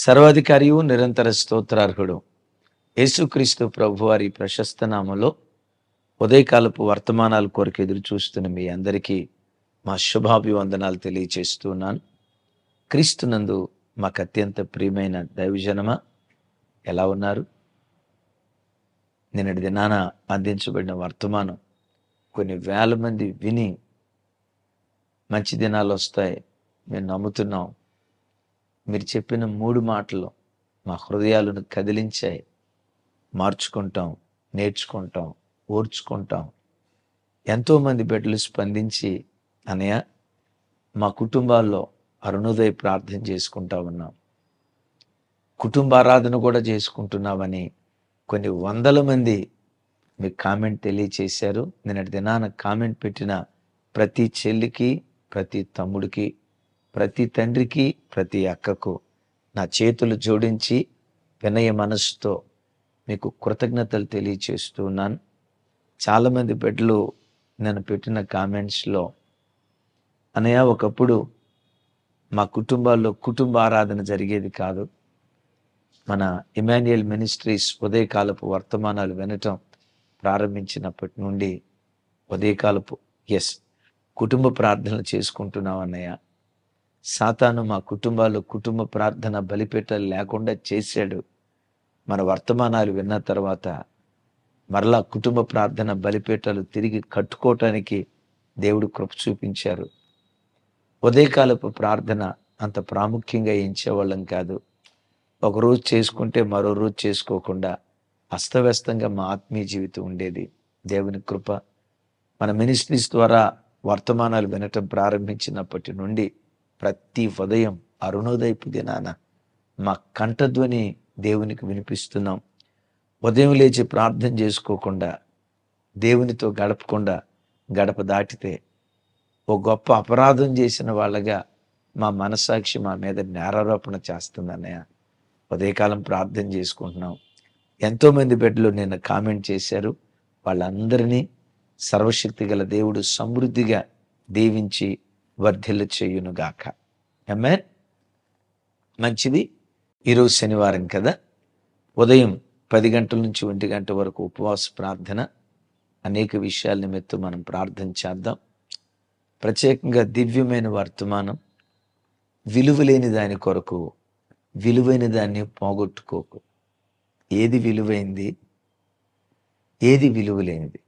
సర్వాధికారియు నిరంతర స్తోత్రార్హుడు యేసుక్రీస్తు ప్రభువారి ప్రశస్త నామములో ఉదయకాలపు వర్తమానాల కొరకు ఎదురు చూస్తున్న మీ అందరికీ మా శుభాభివందనాలు తెలియచేస్తున్నాను. క్రీస్తునందు మాకు అత్యంత ప్రియమైన దైవజనమా, ఎలా ఉన్నారు? నిన్నటి దినాన అందించబడిన వర్తమానం కొన్ని వేల మంది విని మంచి దినాలు వస్తాయి మేము నమ్ముతున్నాం. మీరు చెప్పిన 3 మాటలు మా హృదయాలను కదిలించాయి. మార్చుకుంటాం, నేర్చుకుంటాం, ఓర్చుకుంటాం. ఎంతోమంది బిడ్డలు స్పందించి, అన్నయ్య మా కుటుంబాల్లో అరుణోదయ ప్రార్థన చేసుకుంటా ఉన్నాం, కుటుంబారాధన కూడా చేసుకుంటున్నామని కొన్ని వందల మంది మీకు కామెంట్ తెలియచేశారు. నిన్నటి దినాన కామెంట్ పెట్టిన ప్రతి చెల్లికి, ప్రతి తమ్ముడికి, ప్రతి తండ్రికి, ప్రతి అక్కకు నా చేతులు జోడించి వినయ మనసుతో మీకు కృతజ్ఞతలు తెలియచేస్తూ ఉన్నాను. చాలామంది బిడ్డలు నేను పెట్టిన కామెంట్స్లో, అన్నయ్య ఒకప్పుడు మా కుటుంబాల్లో కుటుంబ ఆరాధన జరిగేది కాదు, మన ఇమాన్యుయల్ మినిస్ట్రీస్ ఉదయకాలపు వర్తమానాలు వినటం ప్రారంభించినప్పటి నుండి ఉదయకాలపు కుటుంబ ప్రార్థనలు చేసుకుంటున్నాం అన్నయ్య. సాతాను మా కుటుంబాల్లో కుటుంబ ప్రార్థన బలిపీఠాలు లేకుండా చేశాడు. మన వర్తమానాలు విన్న తర్వాత మరలా కుటుంబ ప్రార్థన బలిపీఠాలు తిరిగి కట్టుకోవటానికి దేవుడు కృప చూపించారు. ఉదయకాలపు ప్రార్థన అంత ప్రాముఖ్యంగా ఎంచేవాళ్ళం కాదు. ఒకరోజు చేసుకుంటే మరో రోజు చేసుకోకుండా అస్తవ్యస్తంగా మా ఆత్మీయ జీవితం ఉండేది. దేవుని కృప, మన మినిస్ట్రీస్ ద్వారా వర్తమానాలు వినటం ప్రారంభించినప్పటి నుండి ప్రతి ఉదయం అరుణోదయపు దినాన మా కంఠధ్వని దేవునికి వినిపిస్తున్నాం. ఉదయం లేచి ప్రార్థన చేసుకోకుండా, దేవునితో గడపకుండా గడప దాటితే ఓ గొప్ప అపరాధం చేసిన వాళ్ళగా మా మనసాక్షి మా మీద నేరారోపణ చేస్తుందన్నయ్య. ఉదయకాలం ప్రార్థన చేసుకుంటున్నాం. ఎంతోమంది బిడ్డలు నిన్న కామెంట్ చేశారు. వాళ్ళందరినీ సర్వశక్తి గల దేవుడు సమృద్ధిగా దీవించి వర్ధిల్ల చేయునుగాక. ఆమేన్. మంచిది. ఈరోజు శనివారం కదా, ఉదయం 10 గంటల నుంచి 1 గంట వరకు ఉపవాస ప్రార్థన. అనేక విషయాల నిమిత్తం మనం ప్రార్థన చేద్దాం. ప్రత్యేకంగా దివ్యమైన వర్తమానం, విలువలేని దాని కొరకు విలువైన దాన్ని పోగొట్టుకోకు. ఏది విలువైంది, ఏది విలువలేనిది?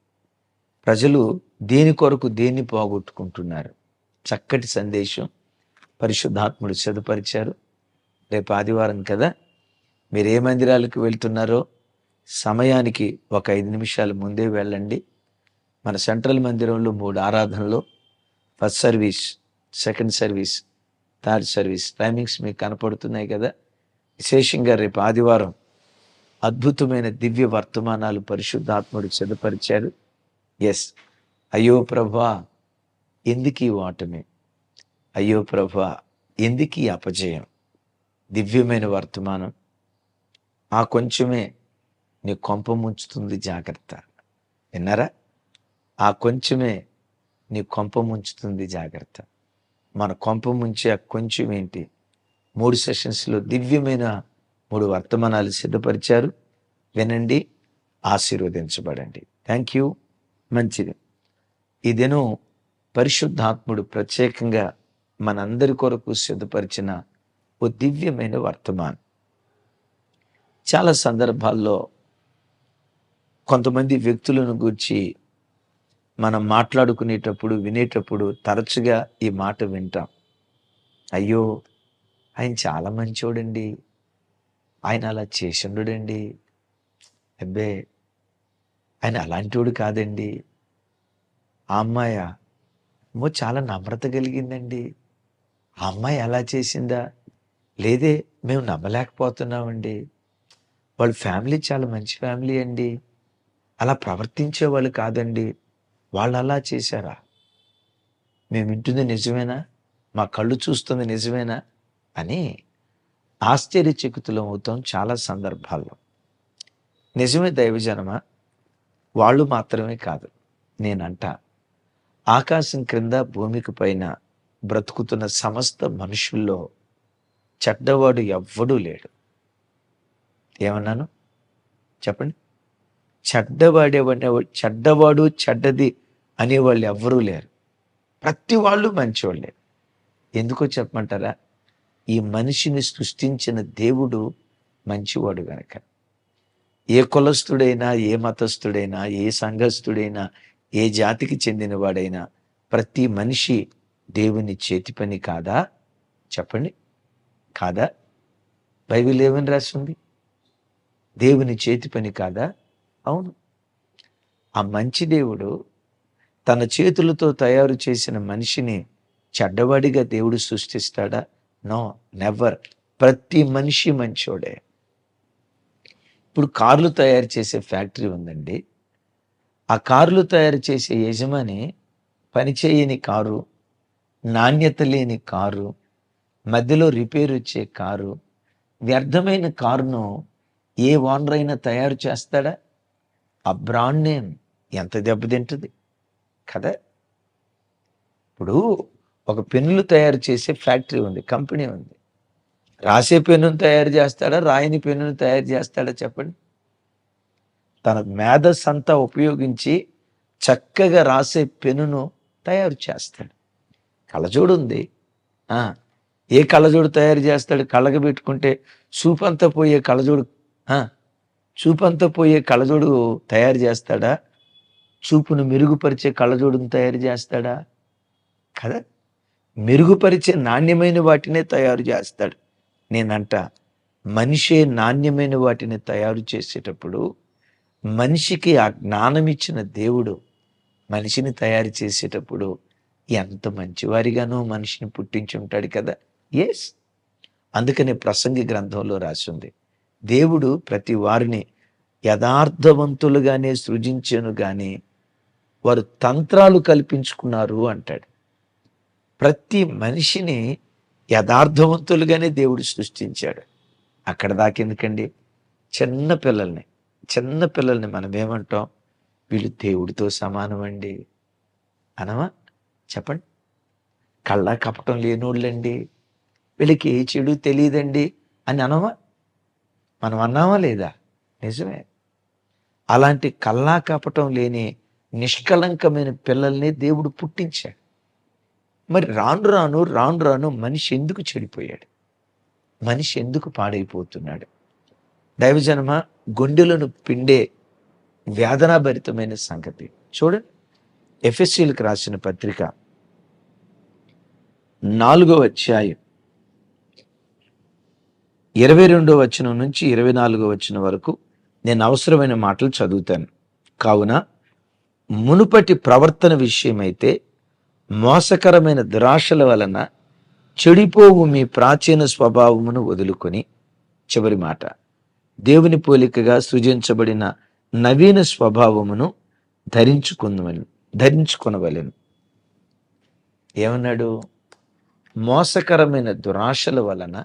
ప్రజలు దేని కొరకు దేన్ని పోగొట్టుకుంటున్నారు? చక్కటి సందేశం పరిశుద్ధాత్ముడు సిద్ధపరిచారు. రేపు ఆదివారం కదా, మీరు ఏ మందిరాలకు వెళ్తున్నారో సమయానికి ఒక 5 నిమిషాలు ముందే వెళ్ళండి. మన సెంట్రల్ మందిరంలో 3 ఆరాధనలు, first service, second service, third service timings మీకు కనపడుతున్నాయి కదా. విశేషంగా రేపు ఆదివారం అద్భుతమైన దివ్య వర్తమానాలు పరిశుద్ధాత్ముడు సిద్ధపరిచారు. అయ్యో ప్రభా, ఎందుకు ఈ ఓటమి? అయ్యో ప్రభా, ఎందుకు ఈ అపజయం? దివ్యమైన వర్తమానం. ఆ కొంచెమే నీ కొంప ముంచుతుంది, జాగ్రత్త. విన్నారా? ఆ కొంచెమే నీ కొంప ముంచుతుంది, జాగ్రత్త. మన కొంప ముంచే ఆ కొంచెం ఏంటి? 3 సెషన్స్లో దివ్యమైన 3 వర్తమానాలు సిద్ధపరిచారు. వినండి, ఆశీర్వదించబడండి. Thank you. మంచిది. ఈ దినం పరిశుద్ధాత్ముడు ప్రత్యేకంగా మనందరి కొరకు సిద్ధపరిచిన ఓ దివ్యమైన వర్తమానం. చాలా సందర్భాల్లో కొంతమంది వ్యక్తులను గూర్చి మనం మాట్లాడుకునేటప్పుడు, వినేటప్పుడు తరచుగా ఈ మాట వింటాం. అయ్యో, ఆయన చాలా మంచోడండి, ఆయన అలా చేసిండుడండి, అబ్బే ఆయన అలాంటివాడు కాదండి, ఆ అమ్మాయ చాలా నమ్రత కలిగిందండి, ఆ అమ్మాయి అలా చేసిందా, లేదే మేము నమ్మలేకపోతున్నామండి, వాళ్ళ ఫ్యామిలీ చాలా మంచి ఫ్యామిలీ అండి, అలా ప్రవర్తించే వాళ్ళు కాదండి, వాళ్ళు అలా చేశారా? మేము వింటుంది నిజమేనా? మా కళ్ళు చూస్తుంది నిజమేనా అని ఆశ్చర్యచకితులం అవుతాం చాలా సందర్భాల్లో. నిజమే దైవజనమా, వాళ్ళు మాత్రమే కాదు. నేనంట, ఆకాశం క్రింద భూమికి పైన బ్రతుకుతున్న సమస్త మనుషుల్లో చెడ్డవాడు ఎవ్వడూ లేడు. ఏమన్నాను చెప్పండి? చెడ్డవాడు చెడ్డది అనేవాళ్ళు ఎవ్వరూ లేరు. ప్రతి వాళ్ళు మంచివాళ్ళే. ఎందుకో చెప్పమంటారా? ఈ మనిషిని సృష్టించిన దేవుడు మంచివాడు గనక. ఏ కులస్థుడైనా, ఏ మతస్థుడైనా, ఏ సంఘస్థుడైనా, ఏ జాతికి చెందినవాడైనా ప్రతి మనిషి దేవుని చేతి పని కాదా? చెప్పండి, కాదా? బైబిల్ ఏమని రాసింది? దేవుని చేతి పని కాదా? అవును. ఆ మంచి దేవుడు తన చేతులతో తయారు చేసిన మనిషిని చెడ్డవాడిగా దేవుడు సృష్టిస్తాడా? No, never. ప్రతి మనిషి మంచోడే. ఇప్పుడు కార్లు తయారు చేసే ఫ్యాక్టరీ ఉందండి. ఆ కార్లు తయారు చేసే యజమాని పనిచేయని కారు, నాణ్యత లేని కారు, మధ్యలో రిపేర్ వచ్చే కారు, వ్యర్థమైన కారును ఏ ఓనర్ అయినా తయారు చేస్తాడా? ఆ బ్రాండ్ నేమ్ ఎంత దెబ్బతింటుంది కదా. ఇప్పుడు ఒక పెన్నులు తయారు చేసే ఫ్యాక్టరీ ఉంది, కంపెనీ ఉంది. రాసే పెన్నును తయారు చేస్తాడా, రాయని పెన్నును తయారు చేస్తాడా చెప్పండి? తన మేధస్సంతా ఉపయోగించి చక్కగా రాసే పెన్నును తయారు చేస్తాడు. కళ్ళజోడు ఉంది. ఏ కళ్ళజోడు తయారు చేస్తాడు? కళ్ళకు పెట్టుకుంటే చూపంతా పోయే కళ్ళజోడు చూపంతా పోయే కళ్ళజోడు తయారు చేస్తాడా? చూపును మెరుగుపరిచే కళ్ళజోడును తయారు చేస్తాడా? కదా. మెరుగుపరిచే నాణ్యమైన వాటినే తయారు చేస్తాడు. నేనంట మనిషే నాణ్యమైన వాటిని తయారు చేసేటప్పుడు మనిషికి ఆ జ్ఞానం ఇచ్చిన దేవుడు మనిషిని తయారు చేసేటప్పుడు ఎంత మంచివారిగానో మనిషిని పుట్టించి ఉంటాడు కదా. ఎస్, అందుకనే ప్రసంగి గ్రంథంలో రాసింది, దేవుడు ప్రతి వారిని యథార్థవంతులుగానే సృజించను కానీ వారు తంత్రాలు కల్పించుకున్నారు అంటాడు. ప్రతి మనిషిని యథార్థవంతులుగానే దేవుడు సృష్టించాడు. అక్కడ దాకెందుకండి? చిన్న పిల్లల్ని మనం ఏమంటాం? వీళ్ళు దేవుడితో సమానం అండి అనమా? చెప్పండి. కళ్ళ కపటం లేనోళ్ళండి, వీళ్ళకి ఏ చెడు తెలియదండి అని అనమా? మనం అన్నామా లేదా? నిజమే. అలాంటి కల్లా కపటం లేని నిష్కలంకమైన పిల్లల్ని దేవుడు పుట్టించాడు. మరి రాను రాను మనిషి ఎందుకు చెడిపోయాడు? మనిషి ఎందుకు పాడైపోతున్నాడు? దైవజనమ, గుండెలను పిండే వేదనాభరితమైన సంగతి చూడండి. ఎఫెసీయులకు రాసిన పత్రిక 4వ అధ్యాయం 22వ వచనం నుంచి 24వ వచనం వరకు నేను అవసరమైన మాటలు చదువుతాను. కావున మునుపటి ప్రవర్తన విషయమైతే మోసకరమైన దురాశల వలన చెడిపోవు మీ ప్రాచీన స్వభావమును వదులుకొని, చివరి మాట, దేవుని పోలికగా సృజించబడిన నవీన స్వభావమును ధరించుకొనవలెను. ఏమన్నాడు? మోసకరమైన దురాశల వలన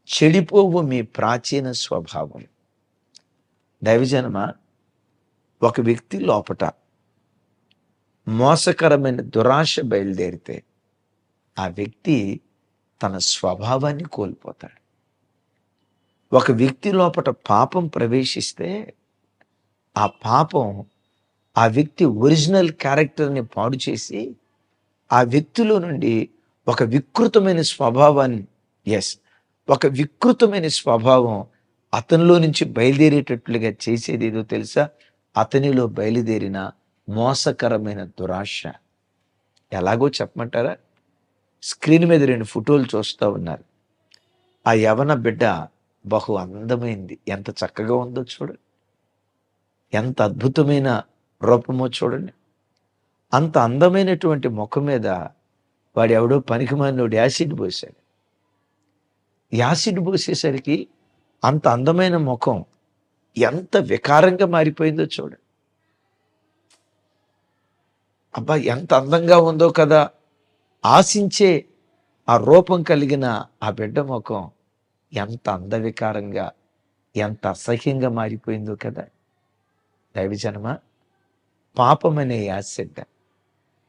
చెడిపోవు మీ ప్రాచీన స్వభావం. దైవజనమ, ఒక వ్యక్తి లోపట మోసకరమైన దురాశ బయలుదేరితే ఆ వ్యక్తి తన స్వభావాన్ని కోల్పోతాడు. ఒక వ్యక్తి లోపట పాపం ప్రవేశిస్తే ఆ పాపం ఆ వ్యక్తి ఒరిజినల్ క్యారెక్టర్ని పాడు చేసి ఆ వ్యక్తిలో నుండి ఒక వికృతమైన స్వభావం అతనిలో నుంచి బయలుదేరేటట్లుగా చేసేది ఏదో తెలుసా? అతనిలో బయలుదేరిన మోసకరమైన దురాశ. ఎలాగో చెప్పమంటారా? స్క్రీన్ మీద 2 ఫోటోలు చూస్తూ ఉన్నారు. ఆ యవన బిడ్డ బహు అందమైంది. ఎంత చక్కగా ఉందో చూడండి. ఎంత అద్భుతమైన రూపమో చూడండి. అంత అందమైనటువంటి ముఖం మీద వాడు ఎవడో పనికిమాలినోడు యాసిడ్ పోసాడు. యాసిడ్ పోసేసరికి అంత అందమైన ముఖం ఎంత వికారంగా మారిపోయిందో చూడండి. అబ్బా, ఎంత అందంగా ఉందో కదా ఆశించే ఆ రూపం కలిగిన ఆ బిడ్డ ముఖం ఎంత అందవికారంగా, ఎంత అసహ్యంగా మారిపోయిందో కదా. దైవజనమ, పాపమనే యాసిడ్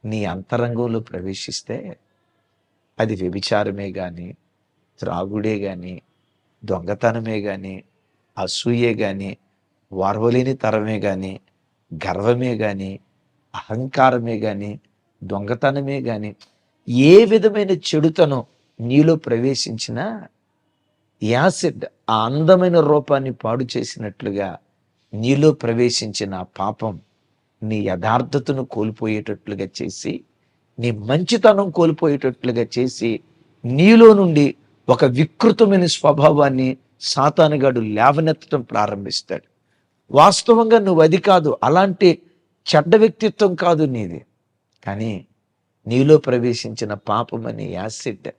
నీ అంతరంగంలో ప్రవేశిస్తే అది వ్యభిచారమే కానీ, త్రాగుడే గాని, దొంగతనమే గాని, అసూయే గాని, ఓర్వలేని తరమే గాని, గర్వమే గాని, అహంకారమే గాని, దొంగతనమే గాని, ఏ విధమైన చెడుతనం నీలో ప్రవేశించినా యాసిడ్ ఆ అందమైన రూపాన్ని పాడు చేసినట్లుగా నీలో ప్రవేశించిన ఆ పాపం నీ యథార్థతను కోల్పోయేటట్లుగా చేసి, నీ మంచితనం కోల్పోయేటట్లుగా చేసి, నీలో నుండి ఒక వికృతమైన స్వభావాన్ని సాతానుగాడు లేవనెత్తడం ప్రారంభిస్తాడు. వాస్తవంగా నువ్వు అది కాదు, అలాంటి చెడ్డ వ్యక్తిత్వం కాదు నీది. కానీ నీలో ప్రవేశించిన పాపం అనే యాసిడ్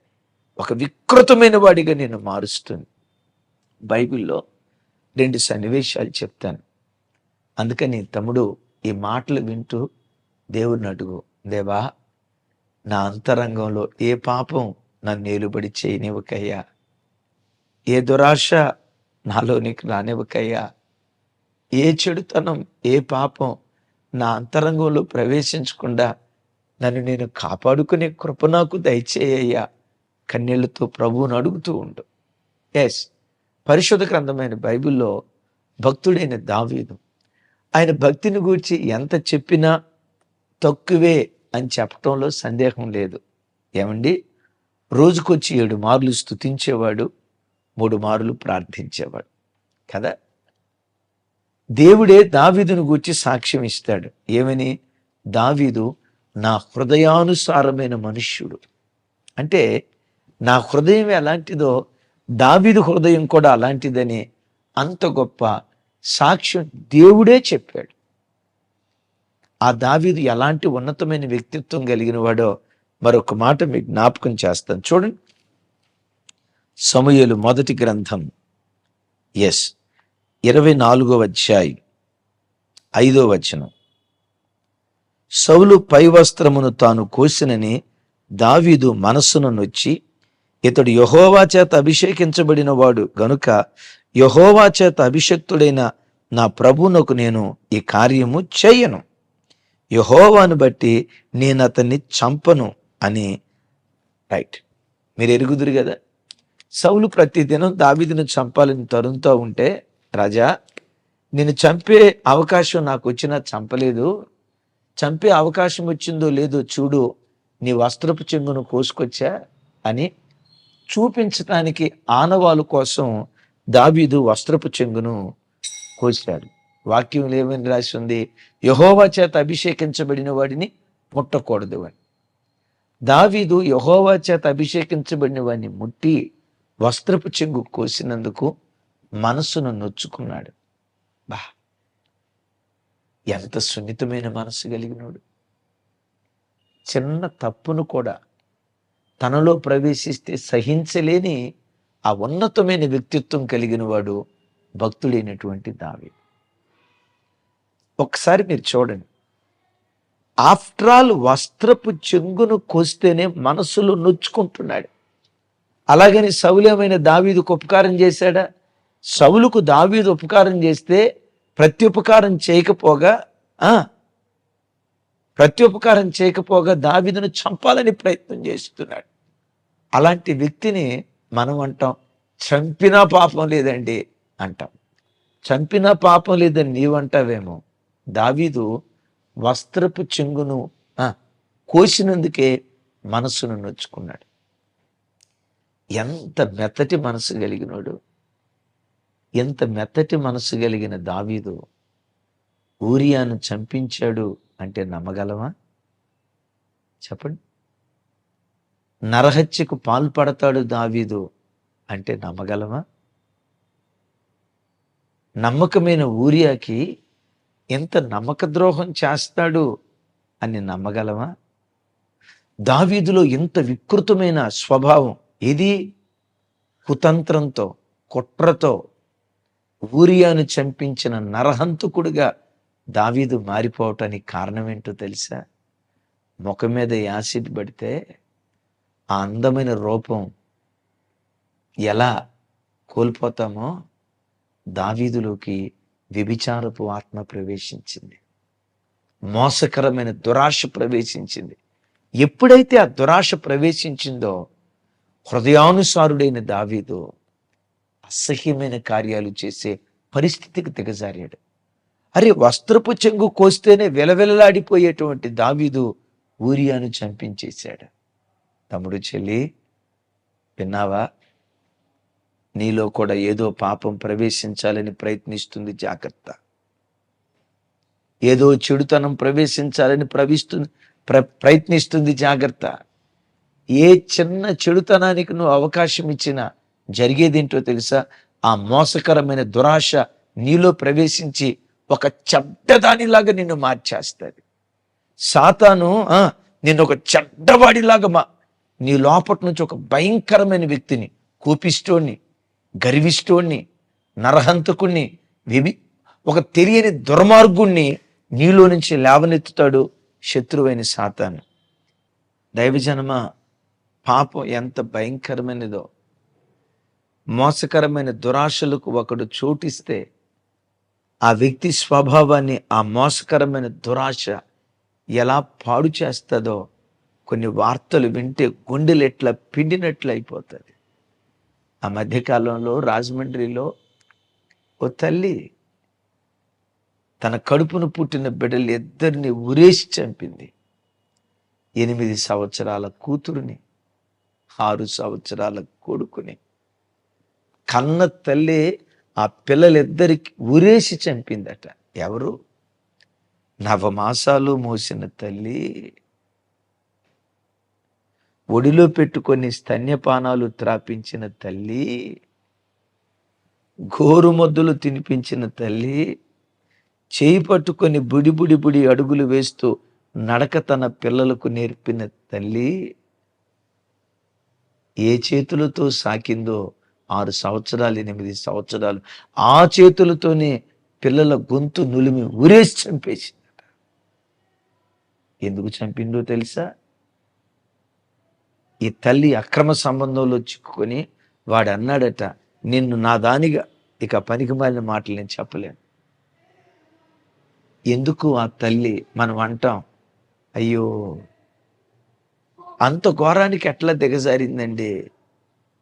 ఒక వికృతమైన వాడిగా నేను మారుస్తుంది. బైబిల్లో 2 సన్నివేశాలు చెప్తాను. అందుకని తమ్ముడు, ఈ మాటలు వింటూ దేవుణ్ణి అడుగు, దేవా, నా అంతరంగంలో ఏ పాపం నన్ను ఏలుబడి చేయనివ్వకయ్యా, ఏ దురాశ నాలోనికి రానివ్వకయ్యా, ఏ చెడుతనం, ఏ పాపం నా అంతరంగంలో ప్రవేశించకుండా నన్ను నేను కాపాడుకునే కృప నాకు దయచేయ్యా. కన్నీళ్లతో ప్రభువును అడుగుతూ ఉండు. ఎస్, పరిశుద్ధ గ్రంథమైన బైబిల్లో భక్తుడైన దావీదు, ఆయన భక్తిని గూర్చి ఎంత చెప్పినా తక్కువే అని చెప్పటంలో సందేహం లేదు. ఏమండి, రోజుకొచ్చి 7 మార్లు స్తుతించేవాడు, 3 మార్లు ప్రార్థించేవాడు కదా. దేవుడే దావీదును గూర్చి సాక్ష్యం ఇస్తాడు. ఏమని? దావీదు నా హృదయానుసారమైన మనుష్యుడు. అంటే నా హృదయం ఎలాంటిదో దావీదు హృదయం కూడా అలాంటిదని అంత గొప్ప సాక్ష్యం దేవుడే చెప్పాడు. ఆ దావీదు ఎలాంటి ఉన్నతమైన వ్యక్తిత్వం కలిగిన వాడో మరొక మాట మీకు జ్ఞాపకం చేస్తాను. చూడండి, సమూయేలు మొదటి గ్రంథం 24వ అధ్యాయం 5వ వచనం. సౌలు పై వస్త్రమును తాను కోసినని దావీదు మనస్సును నొచ్చి, ఇతడు యెహోవా చేత అభిషేకించబడిన వాడు గనుక యెహోవా చేత అభిషక్తుడైన నా ప్రభువునకు నేను ఈ కార్యము చేయను, యెహోవాను బట్టి నేను అతన్ని చంపను అని. రైట్, మీరు ఎరుగుదురు కదా. సౌలు ప్రతిదినం దావీదును చంపాలని తరుముతూ ఉంటే, రాజా, నేను చంపే అవకాశం నాకు వచ్చినా చంపలేదు, చంపే అవకాశం వచ్చిందో లేదో చూడు, నీ వస్త్రపు చెంగును కోసుకొచ్చా అని చూపించటానికి ఆనవాలు కోసం దావీదు వస్త్రపు చెంగును కోసాడు. వాక్యం ఏమని రాసి ఉంది? యెహోవా చేత అభిషేకించబడిన వాడిని ముట్టకూడదు అని. దావీదు యెహోవా చేత అభిషేకించబడిన వాడిని ముట్టి వస్త్రపు చెంగు కోసినందుకు మనస్సును నొచ్చుకున్నాడు. బా, ఎంత సున్నితమైన మనసు కలిగినోడు. చిన్న తప్పును కూడా తనలో ప్రవేశిస్తే సహించలేని ఆ ఉన్నతమైన వ్యక్తిత్వం కలిగిన వాడు భక్తుడైనటువంటి దావీదు. ఒకసారి మీరు చూడండి, ఆఫ్టర్ ఆల్ వస్త్రపు చెంగును కోస్తేనే మనసులో నొచ్చుకుంటున్నాడు. అలాగని సౌలేమైన దావీదుకు ఉపకారం చేశాడా? సౌలుకు దావీదు ఉపకారం చేస్తే ప్రత్యుపకారం చేయకపోగా దావీదును చంపాలని ప్రయత్నం చేస్తున్నాడు. అలాంటి వ్యక్తిని మనం అంటాం, చంపినా పాపం లేదండి అంటాం. చంపినా పాపం లేదని నీవంటావేమో. దావీదు వస్త్రపు చెంగును కోసినందుకే మనస్సును నొచ్చుకున్నాడు. ఎంత మెత్తటి మనసు కలిగినోడు, ఎంత మెత్తటి మనసు కలిగిన దావీదు ఊరియాను చంపించాడు అంటే నమ్మగలమా? చెప్పండి. నరహత్యకు పాల్పడతాడు దావీదు అంటే నమ్మగలమా? నమ్మకమైన ఊరియాకి ఎంత నమ్మక ద్రోహం చేస్తాడు అని నమ్మగలమా? దావీదులో ఎంత వికృతమైన స్వభావం, ఇది కుతంత్రంతో, కుట్రతో ఊరియాను చంపించిన నరహంతకుడుగా దావీదు మారిపోవటానికి కారణం ఏంటో తెలుసా? ముఖం మీద యాసిడ్ పడితే ఆ అందమైన రూపం ఎలా కోల్పోతామో దావీదులోకి వ్యభిచారపు ఆత్మ ప్రవేశించింది, మోసకరమైన దురాశ ప్రవేశించింది. ఎప్పుడైతే ఆ దురాశ ప్రవేశించిందో హృదయానుసారుడైన దావీదు అసహ్యమైన కార్యాలు చేసే పరిస్థితికి దిగజారాడు. అరే, వస్త్రపు చెంగు కోస్తేనే వెలవెలలాడిపోయేటువంటి దావీదు ఊరియాను చంపించేశాడు. తమ్ముడు, చెల్లి, విన్నావా? నీలో కూడా ఏదో పాపం ప్రవేశించాలని ప్రయత్నిస్తుంది, జాగ్రత్త. ఏదో చెడుతనం ప్రవేశించాలని ప్రయత్నిస్తుంది, జాగ్రత్త. ఏ చిన్న చెడుతనానికి నువ్వు అవకాశం ఇచ్చినా జరిగేదేంటో తెలుసా? ఆ మోసకరమైన దురాశ నీలో ప్రవేశించి ఒక చెడ్డదానిలాగా నిన్ను మార్చేస్తుంది. సాతాను నిన్ను ఒక చెడ్డవాడిలాగా నీ లోపటి నుంచి ఒక భయంకరమైన వ్యక్తిని, కోపిస్తోణ్ణి, గర్విస్తోణ్ణి, నరహంతకుణ్ణి, ఒక తెలియని దుర్మార్గుణ్ణి నీలో నుంచి లేవనెత్తుతాడు శత్రువైన సాతాను. దైవజనమా, పాపం ఎంత భయంకరమైనదో. మోసకరమైన దురాశలకు ఒకడు చోటిస్తే ఆ వ్యక్తి స్వభావాన్ని ఆ మోసకరమైన దురాశ ఎలా పాడు చేస్తుందో కొన్ని వార్తలు వింటే గుండెలు ఎట్లా పిండినట్లు అయిపోతుంది. ఆ మధ్యకాలంలో రాజమండ్రిలో ఓ తల్లి తన కడుపును పుట్టిన బిడ్డలు ఇద్దరిని ఉరేసి చంపింది. 8 సంవత్సరాల కూతురుని, 6 సంవత్సరాల కొడుకుని. కన్న తల్లి ఆ పిల్లలిద్దరికి ఉరేసి చంపిందట. ఎవరు? నవమాసాలు మోసిన తల్లి, ఒడిలో పెట్టుకొని స్తన్యపానాలు త్రాపించిన తల్లి, గోరుమొద్దులు తినిపించిన తల్లి, చేయి పట్టుకొని బుడి అడుగులు వేస్తూ నడక తన పిల్లలకు నేర్పిన తల్లి ఏ చేతులతో సాకిందో 6 సంవత్సరాలు 8 సంవత్సరాలు ఆ చేతులతోనే పిల్లల గొంతు నులిమి ఉరేసి చంపేసిందట. ఎందుకు చంపిందో తెలుసా? ఈ తల్లి అక్రమ సంబంధంలో చిక్కుకొని వాడు అన్నాడట, నిన్ను నా దానిగా, ఇక పనికి మాలిన మాటలు నేను చెప్పలేను. ఎందుకు ఆ తల్లి? మనం అంటాం, అయ్యో అంత ఘోరానికి ఎట్లా దిగజారిందండి.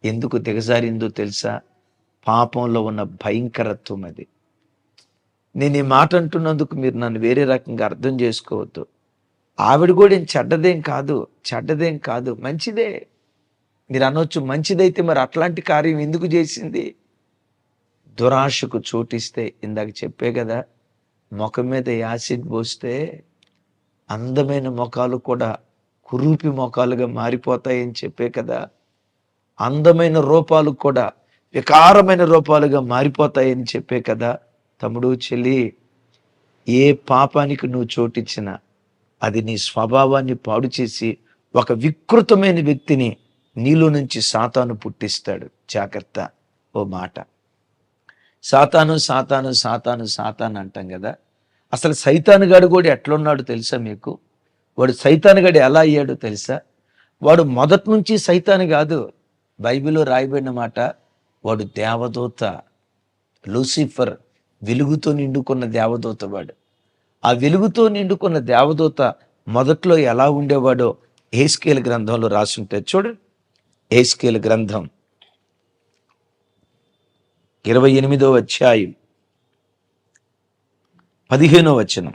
ఎందుకు దిగజారిందో తెలుసా? పాపంలో ఉన్న భయంకరత్వం అది. నేను ఈ మాట అంటున్నందుకు మీరు నన్ను వేరే రకంగా అర్థం చేసుకోవద్దు. ఆవిడ కూడా చెడ్డదేం కాదు, మంచిదే. మీరు అనొచ్చు, మంచిదైతే మరి అట్లాంటి కార్యం ఎందుకు చేసింది? దురాశకు చోటిస్తే, ఇందాక చెప్పే కదా, ముఖం మీద యాసిడ్ పోస్తే అందమైన ముఖాలు కూడా కురూపి ముఖాలుగా మారిపోతాయని చెప్పే కదా. అందమైన రూపాలు కూడా వికారమైన రూపాలుగా మారిపోతాయని చెప్పే కదా. తమ్ముడు, చెల్లి, ఏ పాపానికి నువ్వు చోటిచ్చినా అది నీ స్వభావాన్ని పాడు చేసి ఒక వికృతమైన వ్యక్తిని నీలో నుంచి సాతాను పుట్టిస్తాడు. జాగ్రత్త. ఓ మాట, సాతాను సాతాను సాతాను సాతాను అంటాం కదా. అసలు సైతానుగాడు కూడా ఎట్లున్నాడు తెలుసా మీకు? వాడు సైతానుగాడు ఎలా అయ్యాడో తెలుసా? వాడు మొదటి నుంచి సైతాను కాదు. బైబిల్లో రాయబడిన మాట, వాడు దేవదూత, లూసిఫర్, వెలుగుతో నిండుకున్న దేవదూత. వాడు ఆ వెలుగుతో నిండుకున్న దేవదూత మొదట్లో ఎలా ఉండేవాడో యెహెజ్కేలు గ్రంథంలో రాసుంటే చూడండి. యెహెజ్కేలు గ్రంథం 28వ అధ్యాయం 15వ వచనం.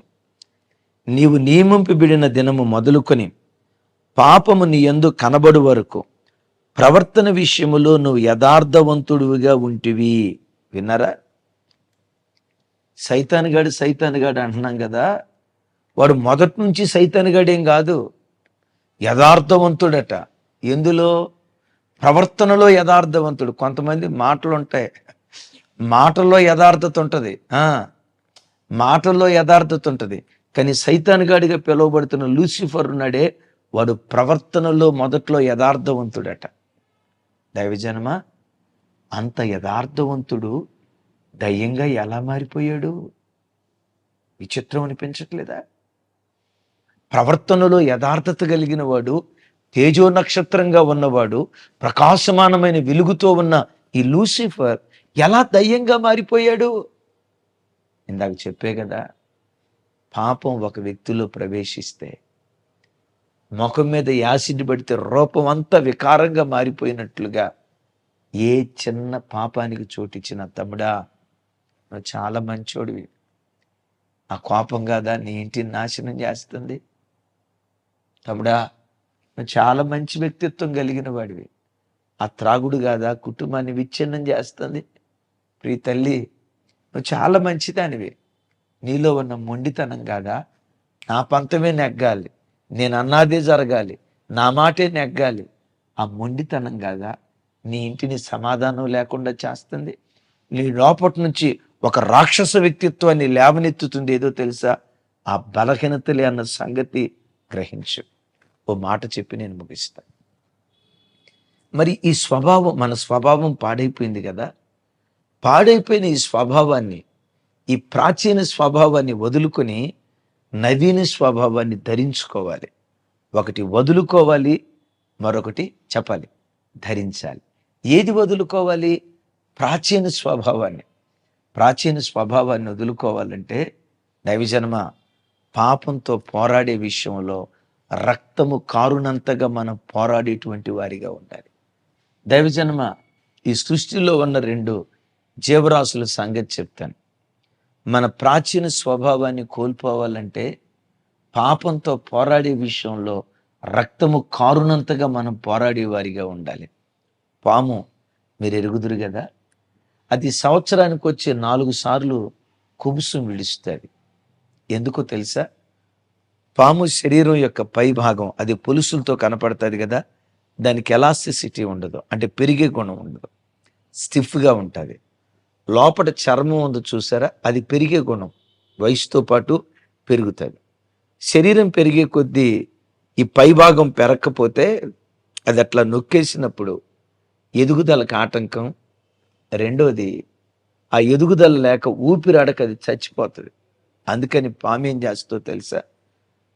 నీవు నియమింపబడిన దినము మొదలుకొని పాపము నీ యందు కనబడు వరకు ప్రవర్తన విషయములో నువ్వు యథార్థవంతుడివిగా ఉంటివి. విన్నారా? సైతానుగాడు అంటున్నాం కదా. వాడు మొదటి నుంచి సైతానుగాడేం కాదు, యథార్థవంతుడట. ఎందులో? ప్రవర్తనలో యథార్థవంతుడు. కొంతమంది మాటలు ఉంటాయి, మాటల్లో యథార్థత ఉంటుంది, మాటల్లో యథార్థత ఉంటుంది. కానీ సైతానుగాడిగా పిలువబడుతున్న లూసిఫర్ ఉన్నాడే, వాడు ప్రవర్తనలో మొదట్లో యథార్థవంతుడట. దైవజనమా, అంత యథార్థవంతుడు దయ్యంగా ఎలా మారిపోయాడు? విచిత్రం అనిపించట్లేదా? ప్రవర్తనలో యథార్థత కలిగిన వాడు, తేజో నక్షత్రంగా ఉన్నవాడు, ప్రకాశమానమైన వెలుగుతో ఉన్న ఈ లూసిఫర్ ఎలా దయ్యంగా మారిపోయాడు? ఇందాక చెప్పే కదా, పాపం ఒక వ్యక్తిలో ప్రవేశిస్తే ముఖం మీద యాసిడ్ పడితే రూపం అంతా వికారంగా మారిపోయినట్లుగా ఏ చిన్న పాపానికి చోటిచ్చిన తమ్ముడా, నువ్వు చాలా మంచోడివి. ఆ కోపం కాదా నీ ఇంటిని నాశనం చేస్తుంది? తమ్ముడా, నువ్వు చాలా మంచి వ్యక్తిత్వం కలిగిన వాడివి. ఆ త్రాగుడు కాదా కుటుంబాన్ని విచ్ఛిన్నం చేస్తుంది? ప్రియ తల్లి, నువ్వు చాలా మంచిదానివి. నీలో ఉన్న మొండితనం కాదా నా పంతమే నెగ్గాలి, నేను అన్నాదే జరగాలి, నా మాటే నెగ్గాలి, ఆ మొండితనం కాదా నీ ఇంటిని సమాధానం లేకుండా చేస్తుంది? నీ లోపటి నుంచి ఒక రాక్షస వ్యక్తిత్వాన్ని లేవనెత్తుతుంది. ఏదో తెలుసా? ఆ బలహీనతలే అన్న సంగతి గ్రహించు. ఓ మాట చెప్పి నేను ముగిస్తాను. మరి ఈ స్వభావం, మన స్వభావం పాడైపోయింది కదా. పాడైపోయిన ఈ స్వభావాన్ని, ఈ ప్రాచీన స్వభావాన్ని వదులుకొని నవీన స్వభావాన్ని ధరించుకోవాలి. ఒకటి వదులుకోవాలి, మరొకటి చెప్పాలి ధరించాలి. ఏది వదులుకోవాలి? ప్రాచీన స్వభావాన్ని. ప్రాచీన స్వభావాన్ని వదులుకోవాలంటే దైవజనమ, పాపంతో పోరాడే విషయంలో రక్తము కారునంతగా మనం పోరాడేటువంటి వారిగా ఉండాలి. దైవజనమ, ఈ సృష్టిలో ఉన్న రెండు జీవరాశుల సంగతి చెప్తాను. మన ప్రాచీన స్వభావాన్ని కోల్పోవాలంటే పాపంతో పోరాడే విషయంలో రక్తము కారునంతగా మనం పోరాడే వారిగా ఉండాలి. పాము మీరు ఎరుగుదురు కదా, అది సంవత్సరానికి వచ్చే 4 సార్లు కుబుసం విడుస్తుంది. ఎందుకో తెలుసా? పాము శరీరం యొక్క పై భాగం అది పొలుసులతో కనపడుతుంది కదా, దానికి ఎలాస్టిసిటీ ఉండదు, అంటే పెరిగే గుణం ఉండదు, స్టిఫ్గా ఉంటుంది. లోపల చర్మం ఉంది చూసారా, అది పెరిగే గుణం, వయసుతో పాటు పెరుగుతుంది. శరీరం పెరిగే కొద్దీ ఈ పై భాగం పెరగకపోతే అది అట్లా నొక్కేసినప్పుడు ఎదుగుదలకు ఆటంకం. రెండోది, ఆ ఎదుగుదల లేక ఊపిరాడక అది చచ్చిపోతుంది. అందుకని పాము ఏం చేస్తుందో తెలుసా?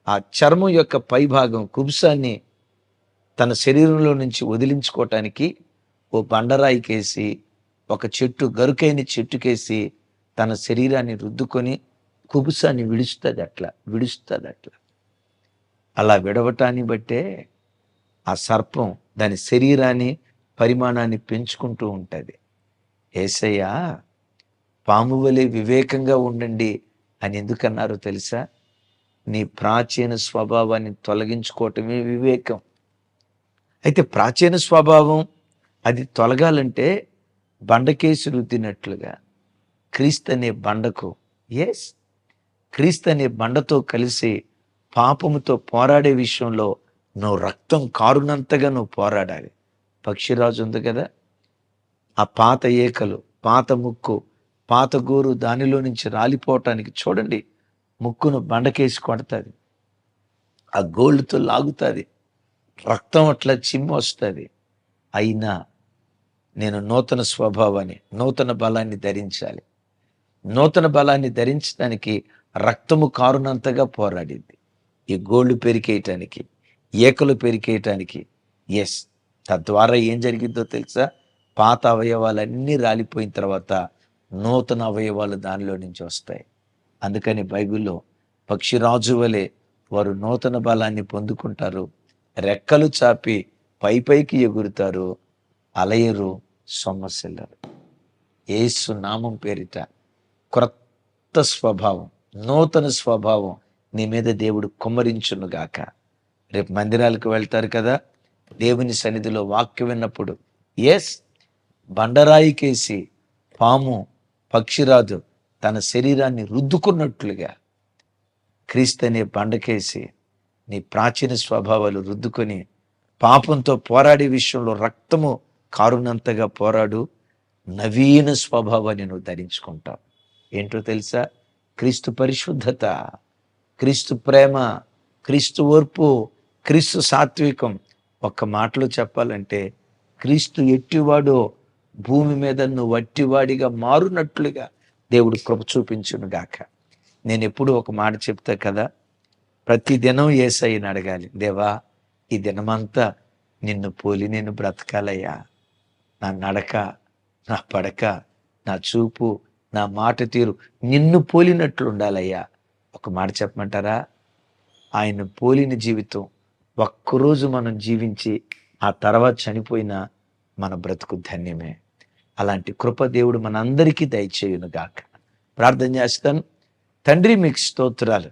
ఆ చర్మం యొక్క పై భాగం కుబుసాన్ని తన శరీరంలో నుంచి వదిలించుకోవటానికి ఓ బండరాయికేసి, ఒక చెట్టు గరుకైన చెట్టుకేసి తన శరీరాన్ని రుద్దుకొని కుబుసాన్ని విడుస్తుంది. అట్లా అలా విడవటాన్ని బట్టే ఆ సర్పం దాని శరీరాన్ని పరిమాణాన్ని పెంచుకుంటూ ఉంటుంది. యేసయ్య పాము వలె వివేకంగా ఉండండి అని ఎందుకన్నారో తెలుసా? నీ ప్రాచీన స్వభావాన్ని తొలగించుకోవటమే వివేకం. అయితే ప్రాచీన స్వభావం అది తొలగాలంటే బండకేసి రుద్దినట్లుగా క్రీస్తు అనే బండకు, క్రీస్తు అనే బండతో కలిసి పాపముతో పోరాడే విషయంలో నువ్వు రక్తం కారునంతగా నువ్వు పోరాడాలి. పక్షిరాజు ఉంది కదా, ఆ పాత ఏకలు, పాత ముక్కు, పాత గోరు దానిలో నుంచి రాలిపోవటానికి చూడండి, ముక్కును బండకేసి కొడుతుంది, ఆ గోల్డ్తో లాగుతుంది, రక్తం అట్లా చిమ్మి వస్తుంది. అయినా నేను నూతన స్వభావాన్ని, నూతన బలాన్ని ధరించాలి. నూతన బలాన్ని ధరించడానికి రక్తము కారునంతగా పోరాడింది. ఈ గోళ్ళు పెరికేయటానికి, ఏకలు పెరికేయటానికి. తద్వారా ఏం జరిగిందో తెలుసా? పాత అవయవాలన్నీ రాలిపోయిన తర్వాత నూతన అవయవాలు దానిలో నుంచి వస్తాయి. అందుకని బైబిల్లో పక్షిరాజు వలె వారు నూతన బలాన్ని పొందుకుంటారు. రెక్కలు చాపి పైకి ఎగురుతారు, అలయరు, సొమ్మసిల్లరు. యేసు నామం పేరిట క్రొత్త స్వభావం, నూతన స్వభావం నీ మీద దేవుడు కుమ్మరించునుగాక. రేపు మందిరాలకు వెళ్తారు కదా, దేవుని సన్నిధిలో వాక్యం విన్నప్పుడు బండరాయికేసి పాము, పక్షిరాజు తన శరీరాన్ని రుద్దుకున్నట్లుగా క్రీస్తు అనే బండకేసి నీ ప్రాచీన స్వభావాలు రుద్దుకొని పాపంతో పోరాడే విషయంలో రక్తము కారునంతగా పోరాడు. నవీన స్వభావాన్ని నువ్వు ధరించుకుంటావు. ఏంటో తెలుసా? క్రీస్తు పరిశుద్ధత, క్రీస్తు ప్రేమ, క్రీస్తు ఓర్పు, క్రీస్తు సాత్వికం. ఒక్క మాటలో చెప్పాలంటే క్రీస్తు ఎట్టివాడో భూమి మీద నువ్వు వట్టివాడిగా మారునట్లుగా దేవుడు కృప చూపించును గాక. నేను ఎప్పుడు ఒక మాట చెప్తా కదా, ప్రతి దినం యేసయ్యని అడగాలి, దేవా ఈ దినమంతా నిన్ను పోలి నేను బ్రతకాలయ్యా. నా నడక, నా పడక, నా చూపు, నా మాట తీరు నిన్ను పోలినట్లు ఉండాలయ్యా. ఒక మాట చెప్పమంటారా? ఆయన పోలిన జీవితం ఒక్కరోజు మనం జీవించి ఆ తర్వాత చనిపోయినా మన బ్రతుకు ధన్యమే. అలాంటి కృప దేవుడు మనందరికీ దయచేయును గాక. ప్రార్థన చేస్తాను. తండ్రి, మీకు స్తోత్రాలు.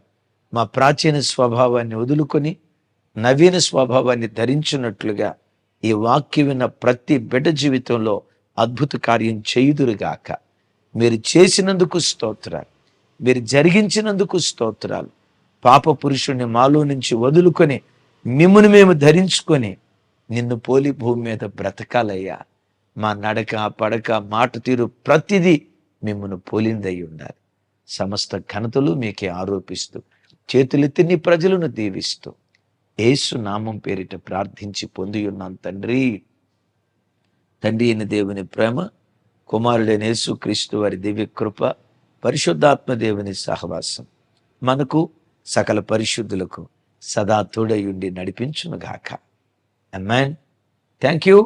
మా ప్రాచీన స్వభావాన్ని వదులుకొని నవీన స్వభావాన్ని ధరించినట్లుగా ఈ వాక్యం విన్న ప్రతి బిడ్డ జీవితంలో అద్భుత కార్యం చేయుదురుగాక. మీరు చేసినందుకు స్తోత్రాలు, మీరు జరిగించినందుకు స్తోత్రాలు. పాప పురుషుణ్ణి మాలో నుంచి వదులుకొని మిమ్మును మేము ధరించుకొని నిన్ను పోలి భూమి మీద బ్రతకాలయ్యా. మా నడక, పడక, మాట తీరు ప్రతిదీ మిమ్మును పోలిందై ఉండాలి. సమస్త ఘనతలు మీకే ఆరోపిస్తూ చేతులెత్తి నీ ప్రజలను దీవిస్తూ యేసు నామం పేరిట ప్రార్థించి పొంది ఉన్నాను తండ్రి. తండ్రి అయిన దేవుని ప్రేమ, కుమారుడైన యేసు క్రీస్తు వారి దివ్య కృప, పరిశుద్ధాత్మ దేవుని సహవాసం మనకు సకల పరిశుద్ధులకు సదా తోడయుండి నడిపించునుగాక. ఆమేన్. Thank you.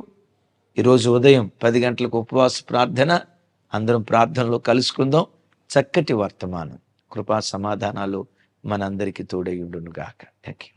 ఈరోజు ఉదయం 10 గంటలకు ఉపవాస ప్రార్థన. అందరం ప్రార్థనలో కలుసుకుందాం. చక్కటి వర్తమానం, కృపా సమాధానాలు మనందరికీ తోడయుండునుగాక. Thank you.